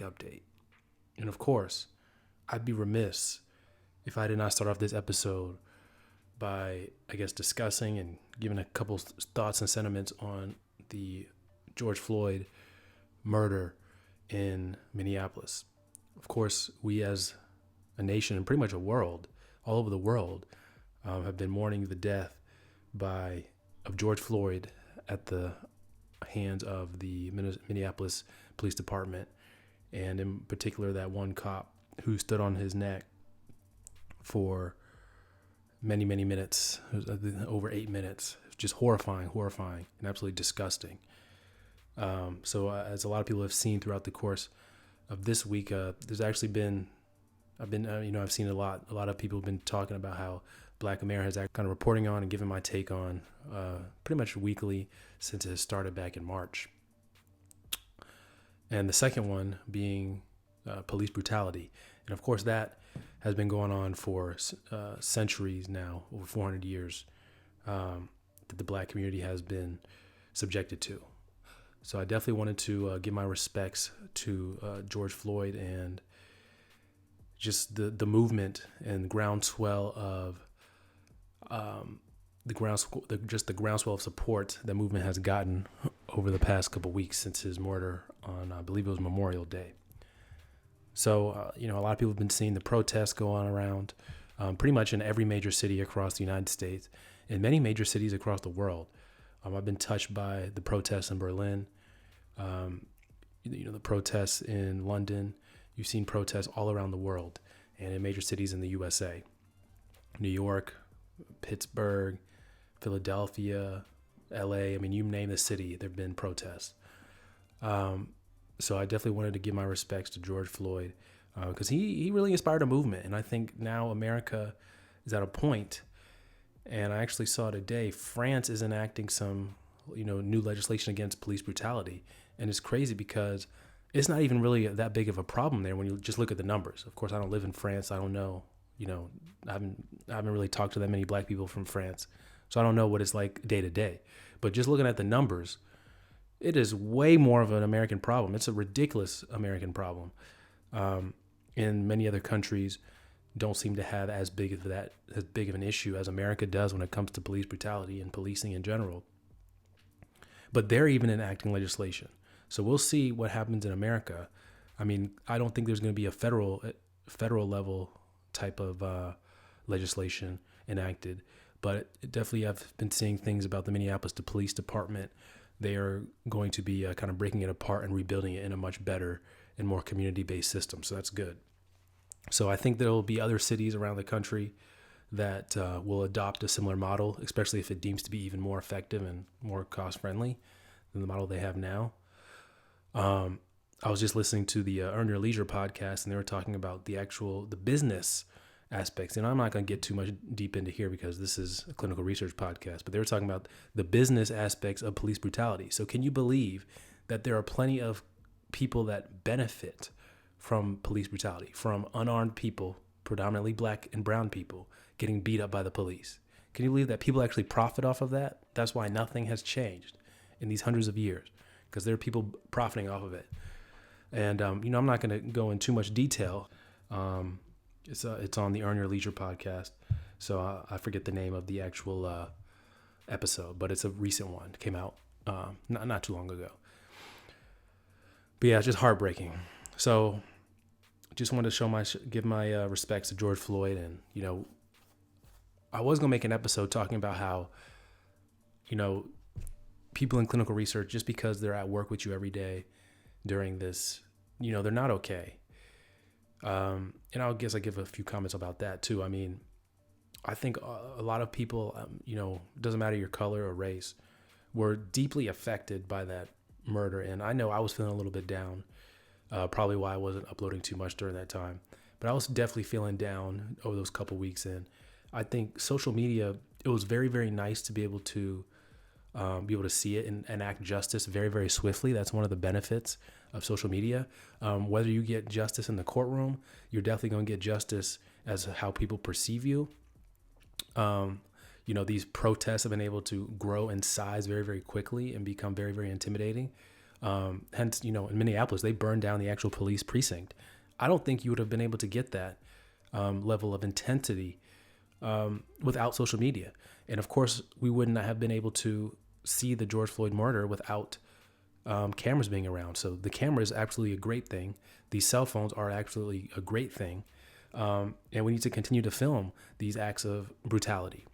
Update. And of course, I'd be remiss if I did not start off this episode by, discussing and giving a couple thoughts and sentiments on the George Floyd murder in Minneapolis. Of course, we as a nation and pretty much a world, all over the world, have been mourning the death of George Floyd at the hands of the Minneapolis Police Department, and in particular that one cop who stood on his neck for many, many minutes, over 8 minutes. Just horrifying, and absolutely disgusting. As a lot of people have seen throughout the course of this week, there's actually been, I've seen a lot of people have been talking about how Black America has kind of reporting on and giving my take on pretty much weekly since it has started back in March. And the second one being police brutality. And of course, that has been going on for centuries now, over 400 years, that the Black community has been subjected to. So I definitely wanted to give my respects to George Floyd and just the movement and groundswell of the groundswell of support that movement has gotten over the past couple of weeks since his murder on, I believe it was Memorial Day. So, a lot of people have been seeing the protests go on around pretty much in every major city across the United States and many major cities across the world. I've been touched by the protests in Berlin, the protests in London. You've seen protests all around the world and in major cities in the USA. New York, Pittsburgh, Philadelphia, LA. You name the city, there have been protests. So I definitely wanted to give my respects to George Floyd because he really inspired a movement. And I think now America is at a point, and I actually saw today, France is enacting some, new legislation against police brutality. And it's crazy because it's not even really that big of a problem there when you just look at the numbers. Of course, I don't live in France. I don't know, I haven't really talked to that many Black people from France. So I don't know what it's like day to day. But just looking at the numbers, it is way more of an American problem. It's a ridiculous American problem. In many other countries don't seem to have as big of an issue as America does when it comes to police brutality and policing in general. But they're even enacting legislation. So we'll see what happens in America. I don't think there's going to be a federal level type of legislation enacted, but definitely I've been seeing things about the Minneapolis Police Department. They are going to be kind of breaking it apart and rebuilding it in a much better and more community-based system. So that's good. So I think there will be other cities around the country that will adopt a similar model, especially if it deems to be even more effective and more cost-friendly than the model they have now. I was just listening to the Earn Your Leisure podcast, and they were talking about the business aspects. And I'm not going to get too much deep into here because this is a clinical research podcast, but they were talking about the business aspects of police brutality. So can you believe that there are plenty of people that benefit from police brutality, from unarmed people, predominantly Black and brown people, getting beat up by the police? Can you believe that people actually profit off of that? That's why nothing has changed in these hundreds of years, because there are people profiting off of it. And, I'm not going to go in too much detail. It's on the Earn Your Leisure podcast. So I forget the name of the actual episode, but it's a recent one. It came out not too long ago. But yeah, it's just heartbreaking. So just wanted to give my respects to George Floyd. And, I was going to make an episode talking about how, people in clinical research, just because they're at work with you every day during this, they're not okay. And I guess I give a few comments about that too. I think a lot of people, doesn't matter your color or race, were deeply affected by that murder. And I know I was feeling a little bit down, probably why I wasn't uploading too much during that time. But I was definitely feeling down over those couple weeks. And I think social media, it was very, very nice to be able to see it and enact justice very, very swiftly. That's one of the benefits of social media. Whether you get justice in the courtroom, you're definitely going to get justice as how people perceive you. These protests have been able to grow in size very, very quickly and become very, very intimidating. Hence, in Minneapolis, they burned down the actual police precinct. I don't think you would have been able to get that level of intensity without social media. And of course, we wouldn't have been able to see the George Floyd murder without cameras being around. So the camera is absolutely a great thing. These cell phones are absolutely a great thing. And we need to continue to film these acts of brutality.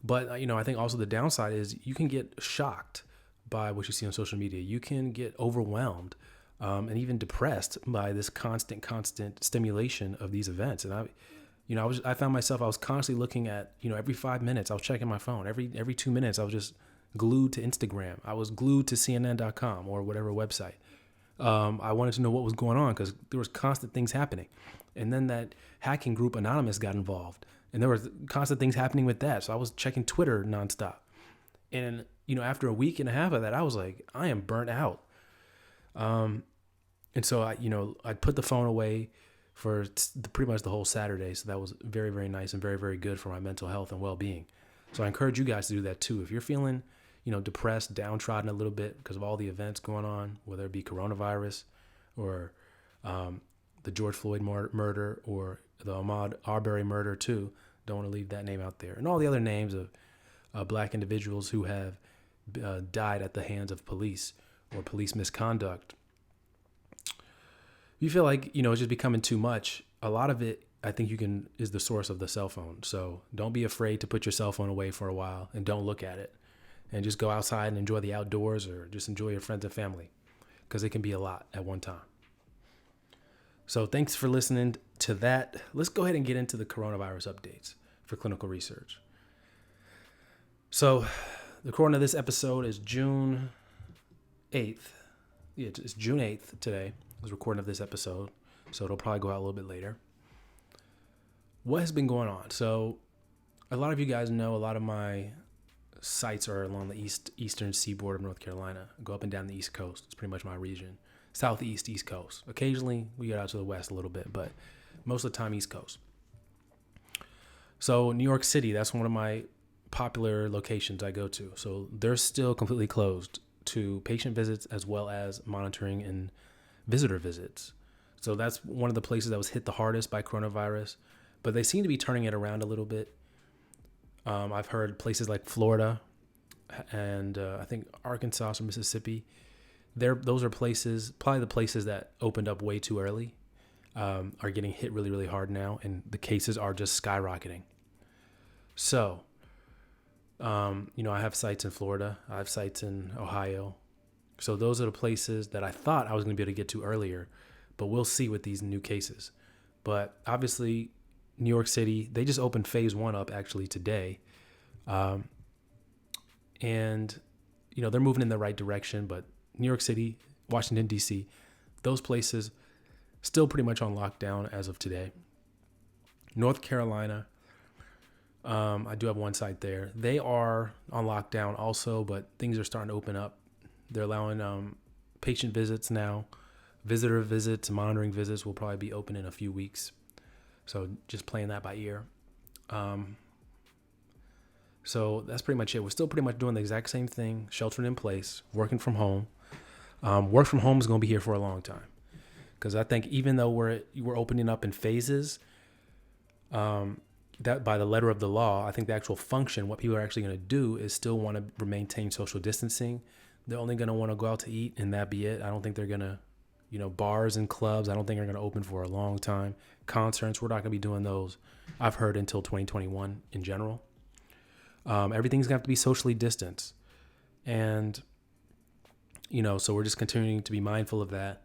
But, I think also the downside is you can get shocked by what you see on social media. You can get overwhelmed and even depressed by this constant stimulation of these events. And I found myself, I was constantly looking at, every 5 minutes I was checking my phone. Every 2 minutes I was just glued to Instagram. I was glued to CNN.com or whatever website. I wanted to know what was going on because there was constant things happening. And then that hacking group Anonymous got involved, and there was constant things happening with that. So I was checking Twitter nonstop. And, after a week and a half of that, I was like, I am burnt out. And so I put the phone away for pretty much the whole Saturday. So that was very, very nice and very, very good for my mental health and well-being. So I encourage you guys to do that too. If you're feeling, depressed, downtrodden a little bit because of all the events going on, whether it be coronavirus or the George Floyd murder or the Ahmaud Arbery murder too, don't want to leave that name out there. And all the other names of black individuals who have died at the hands of police or police misconduct. You feel like, it's just becoming too much. A lot of it, I think is the source of the cell phone. So don't be afraid to put your cell phone away for a while and don't look at it, and just go outside and enjoy the outdoors or just enjoy your friends and family, because it can be a lot at one time. So thanks for listening to that. Let's go ahead and get into the coronavirus updates for clinical research. So the recording of this episode is June 8th. Yeah, it's June 8th today. I was recording of this episode, so it'll probably go out a little bit later. What has been going on? So a lot of you guys know a lot of my sites are along the eastern seaboard of North Carolina. I go up and down the East Coast. It's pretty much my region. Southeast, East Coast. Occasionally we get out to the west a little bit, but most of the time East Coast. So New York City, that's one of my popular locations I go to. So they're still completely closed to patient visits as well as monitoring and visitor visits. So that's one of the places that was hit the hardest by coronavirus, but they seem to be turning it around a little bit. I've heard places like Florida and I think Arkansas or Mississippi, those are places, probably the places that opened up way too early, are getting hit really, really hard now, and the cases are just skyrocketing. So, I have sites in Florida, I have sites in Ohio. So those are the places that I thought I was going to be able to get to earlier, but we'll see with these new cases. But obviously, New York City, they just opened phase 1 up actually today. And, they're moving in the right direction, but New York City, Washington, D.C., those places still pretty much on lockdown as of today. North Carolina, I do have one site there. They are on lockdown also, but things are starting to open up. They're allowing patient visits now. Visitor visits, monitoring visits will probably be open in a few weeks. So just playing that by ear. So that's pretty much it. We're still pretty much doing the exact same thing, sheltering in place, working from home. Work from home is going to be here for a long time, because I think even though we're opening up in phases, that by the letter of the law, I think the actual function, what people are actually going to do is still want to maintain social distancing. They're only going to want to go out to eat and that be it. I don't think they're going to, bars and clubs, I don't think are going to open for a long time. Concerts, we're not going to be doing those, I've heard, until 2021 in general. Everything's going to have to be socially distanced. And, so we're just continuing to be mindful of that.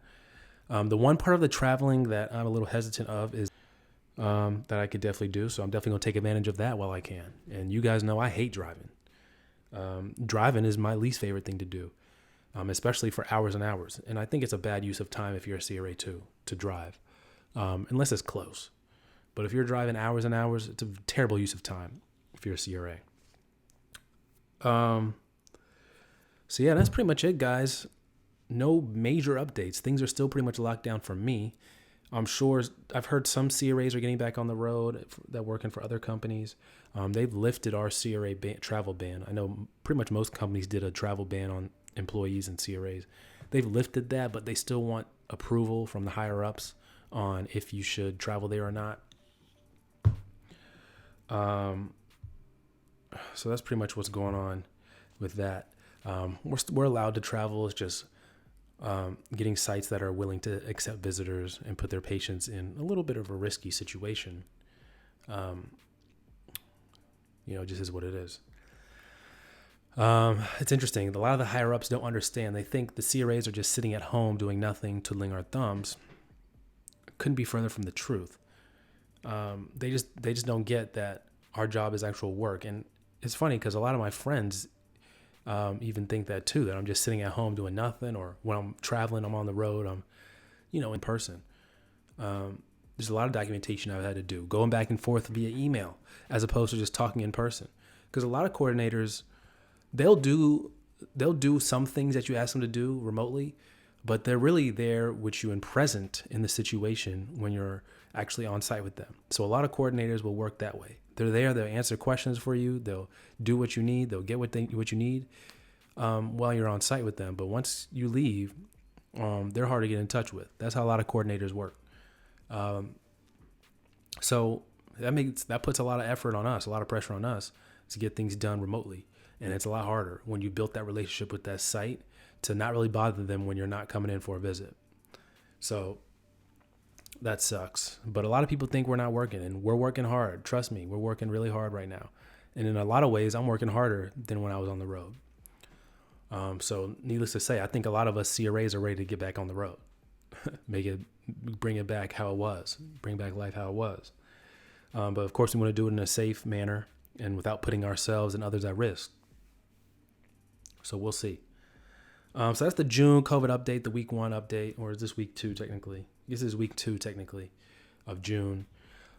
The one part of the traveling that I'm a little hesitant of is that I could definitely do. So I'm definitely going to take advantage of that while I can. And you guys know I hate driving. Driving is my least favorite thing to do, especially for hours and hours. And I think it's a bad use of time if you're a CRA too, to drive, unless it's close. But if you're driving hours and hours, it's a terrible use of time if you're a CRA. So yeah, that's pretty much it, guys. No major updates. Things are still pretty much locked down for me. I'm sure I've heard some CRAs are getting back on the road that working for other companies. They've lifted our CRA travel ban. I know pretty much most companies did a travel ban employees and CRAs. They've lifted that, but they still want approval from the higher ups on if you should travel there or not. So that's pretty much what's going on with that. We're allowed to travel. It's just getting sites that are willing to accept visitors and put their patients in a little bit of a risky situation. Just is what it is. It's interesting. A lot of the higher ups don't understand. They think the CRAs are just sitting at home doing nothing, twiddling our thumbs. Couldn't be further from the truth. They just don't get that our job is actual work. And it's funny because a lot of my friends even think that too, that I'm just sitting at home doing nothing, or when I'm traveling, I'm on the road, I'm, in person. There's a lot of documentation I've had to do, going back and forth via email as opposed to just talking in person. Because a lot of coordinators, they'll do some things that you ask them to do remotely, but they're really there with you and present in the situation when you're actually on site with them. So a lot of coordinators will work that way. They're there, they'll answer questions for you, they'll do what you need, they'll get what you need while you're on site with them. But once you leave, they're hard to get in touch with. That's how a lot of coordinators work. So that puts a lot of effort on us, a lot of pressure on us to get things done remotely. And it's a lot harder when you built that relationship with that site to not really bother them when you're not coming in for a visit. So that sucks. But a lot of people think we're not working, and we're working hard. Trust me, we're working really hard right now. And in a lot of ways, I'm working harder than when I was on the road. So needless to say, I think a lot of us CRAs are ready to get back on the road. Bring it back how it was. Bring back life how it was. But of course, we want to do it in a safe manner and without putting ourselves and others at risk. So we'll see. So that's the June COVID update, the week 1 update, or is this week 2 technically? This is week 2 technically of June.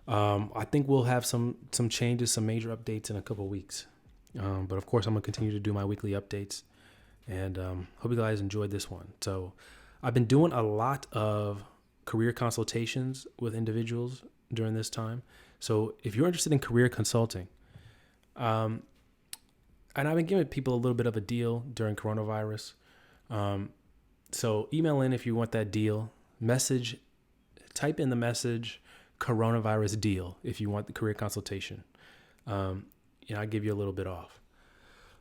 I think we'll have some changes, some major updates in a couple of weeks. But of course, I'm going to continue to do my weekly updates, and hope you guys enjoyed this one. So I've been doing a lot of career consultations with individuals during this time. So if you're interested in career consulting, and I've been giving people a little bit of a deal during coronavirus. So email in if you want that deal. Type in the message coronavirus deal if you want the career consultation. I'll give you a little bit off.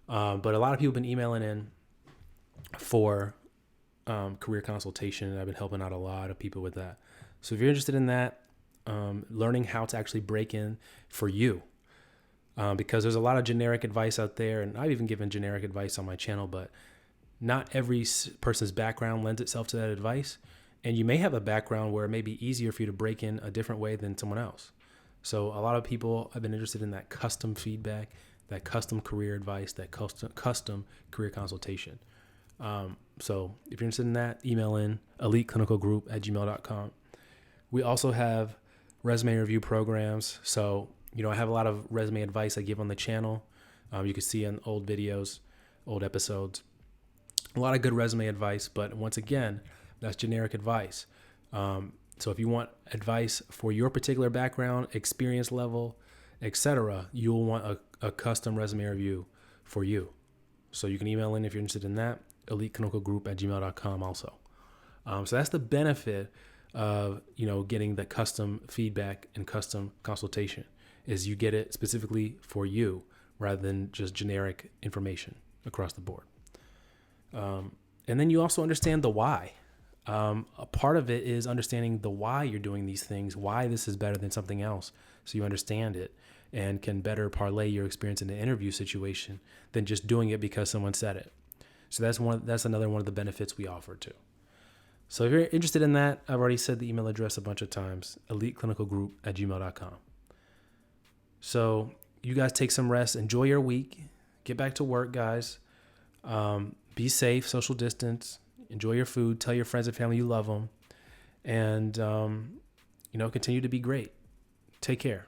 But a lot of people have been emailing in for career consultation, and I've been helping out a lot of people with that. So if you're interested in that, learning how to actually break in for you, because there's a lot of generic advice out there, and I've even given generic advice on my channel, but not every person's background lends itself to that advice. And you may have a background where it may be easier for you to break in a different way than someone else. So a lot of people have been interested in that custom feedback, that custom career advice, that custom career consultation. So if you're interested in that, email in eliteclinicalgroup@gmail.com. We also have resume review programs. So, I have a lot of resume advice I give on the channel. You can see in old videos, old episodes, a lot of good resume advice. But once again, that's generic advice. So if you want advice for your particular background, experience level, etc., you'll want a custom resume review for you. So you can email in if you're interested in that, eliteclinicalgroup@gmail.com also. So that's the benefit of, getting the custom feedback and custom consultation, is you get it specifically for you rather than just generic information across the board. And then you also understand the why. A part of it is understanding the why you're doing these things, why this is better than something else. So you understand it and can better parlay your experience in the interview situation than just doing it because someone said it. So that's another one of the benefits we offer too. So if you're interested in that, I've already said the email address a bunch of times, eliteclinicalgroup@gmail.com. So you guys take some rest, enjoy your week, get back to work, guys. Be safe, social distance, enjoy your food, tell your friends and family you love them, and, continue to be great. Take care.